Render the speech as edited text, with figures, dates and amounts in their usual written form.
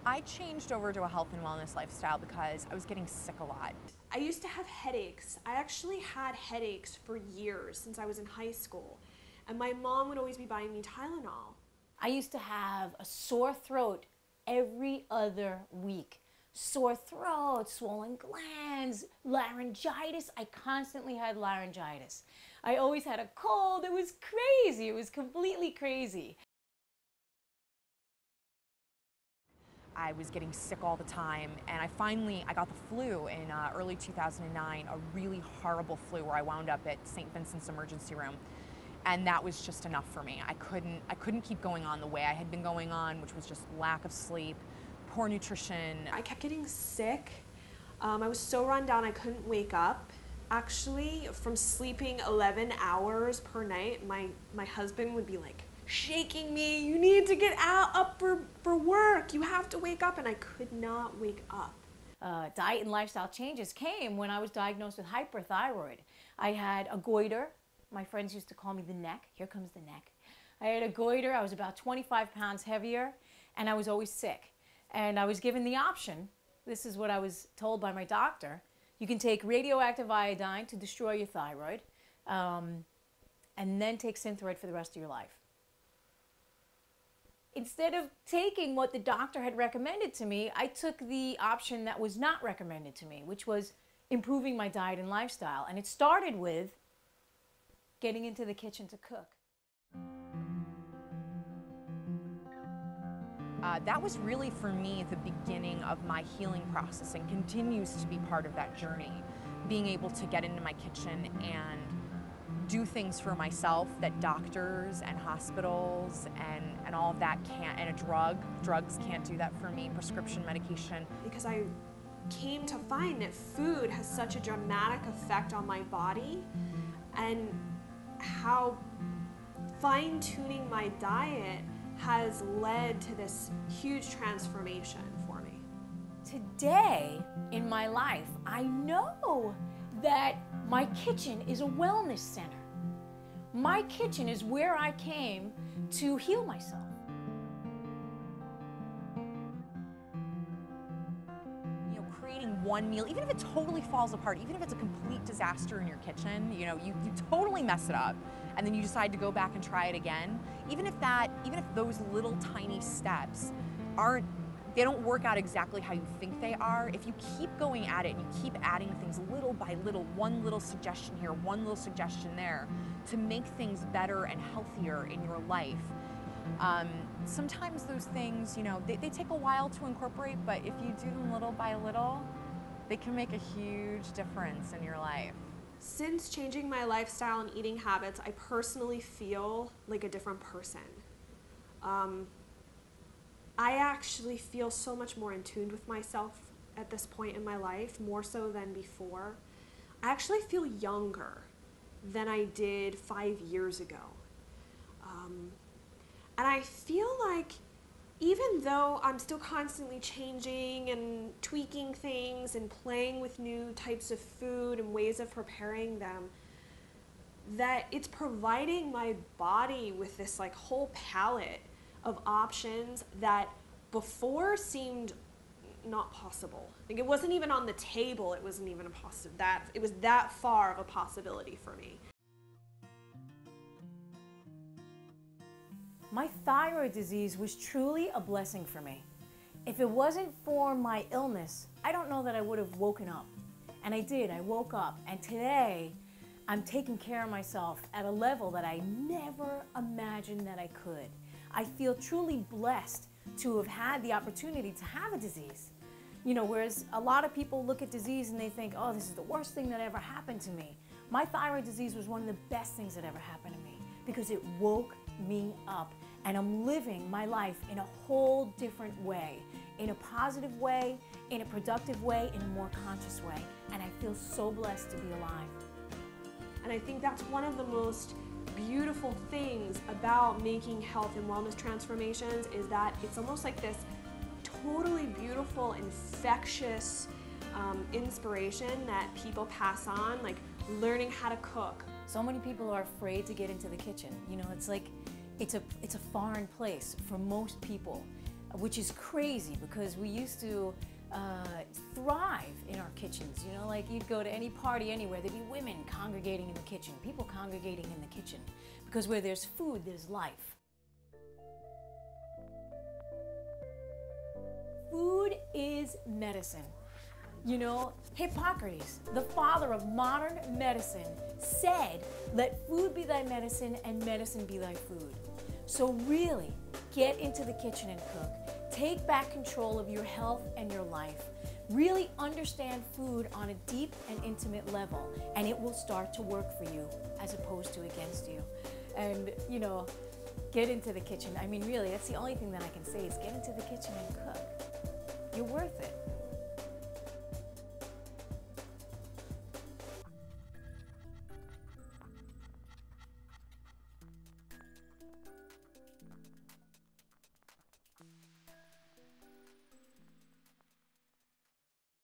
I changed over to a health and wellness lifestyle because I was getting sick a lot. I used to have headaches. I actually had headaches for years since I was in high school. And my mom would always be buying me Tylenol. I used to have a sore throat every other week. Sore throat, swollen glands, laryngitis. I constantly had laryngitis. I always had a cold. It was crazy. It was completely crazy. I was getting sick all the time, and I got the flu in early 2009, a really horrible flu where I wound up at St. Vincent's emergency room. And that was just enough for me. I couldn't keep going on the way I had been going on, which was just lack of sleep, poor nutrition. I kept getting sick. I was so run down I couldn't wake up. Actually, from sleeping 11 hours per night, my husband would be like shaking me, you need to get up for work, you have to wake up, and I could not wake up. Diet and lifestyle changes came when I was diagnosed with hyperthyroid. I had a goiter. My friends used to call me the neck. Here comes the neck. I had a goiter. I was about 25 pounds heavier, and I was always sick. And I was given the option, this is what I was told by my doctor, you can take radioactive iodine to destroy your thyroid, and then take Synthroid for the rest of your life. Instead of taking what the doctor had recommended to me, I took the option that was not recommended to me, which was improving my diet and lifestyle. And it started with getting into the kitchen to cook. That was really, for me, the beginning of my healing process and continues to be part of that journey. Being able to get into my kitchen and do things for myself that doctors and hospitals and all of that can't, and drugs can't do that for me, prescription medication. Because I came to find that food has such a dramatic effect on my body, and how fine-tuning my diet has led to this huge transformation for me. Today in my life, I know that my kitchen is a wellness center. My kitchen is where I came to heal myself. You know, creating one meal, even if it totally falls apart, even if it's a complete disaster in your kitchen, you know, you totally mess it up, and then you decide to go back and try it again, even if those little tiny steps they don't work out exactly how you think they are, if you keep going at it and you keep adding things little by little, one little suggestion here, one little suggestion there, to make things better and healthier in your life. Sometimes those things, you know, they take a while to incorporate, but if you do them little by little, they can make a huge difference in your life. Since changing my lifestyle and eating habits, I personally feel like a different person. I actually feel so much more in tune with myself at this point in my life, more so than before. I actually feel younger than I did 5 years ago. And I feel like even though I'm still constantly changing and tweaking things and playing with new types of food and ways of preparing them, that it's providing my body with this like whole palette of options that before seemed not possible. Like it wasn't even on the table, it wasn't even it was that far of a possibility for me. My thyroid disease was truly a blessing for me. If it wasn't for my illness, I don't know that I would have woken up. And I did, I woke up, and today I'm taking care of myself at a level that I never imagined that I could. I feel truly blessed to have had the opportunity to have a disease. You know, whereas a lot of people look at disease and they think, oh, this is the worst thing that ever happened to me. My thyroid disease was one of the best things that ever happened to me because it woke me up, and I'm living my life in a whole different way, in a positive way, in a productive way, in a more conscious way, and I feel so blessed to be alive. And I think that's one of the most beautiful things about making health and wellness transformations is that it's almost like this totally beautiful, infectious inspiration that people pass on, like learning how to cook. So many people are afraid to get into the kitchen. You know, it's like, it's a foreign place for most people. which is crazy because we used to thrive in our kitchens. You know, like you'd go to any party anywhere, there'd be women congregating in the kitchen, people congregating in the kitchen, because where there's food, there's life. Food is medicine. You know, Hippocrates, the father of modern medicine, said, "Let food be thy medicine and medicine be thy food." So really, get into the kitchen and cook. Take back control of your health and your life. Really understand food on a deep and intimate level, and it will start to work for you as opposed to against you. And, you know, get into the kitchen. I mean, really, that's the only thing that I can say is get into the kitchen and cook. You're worth it.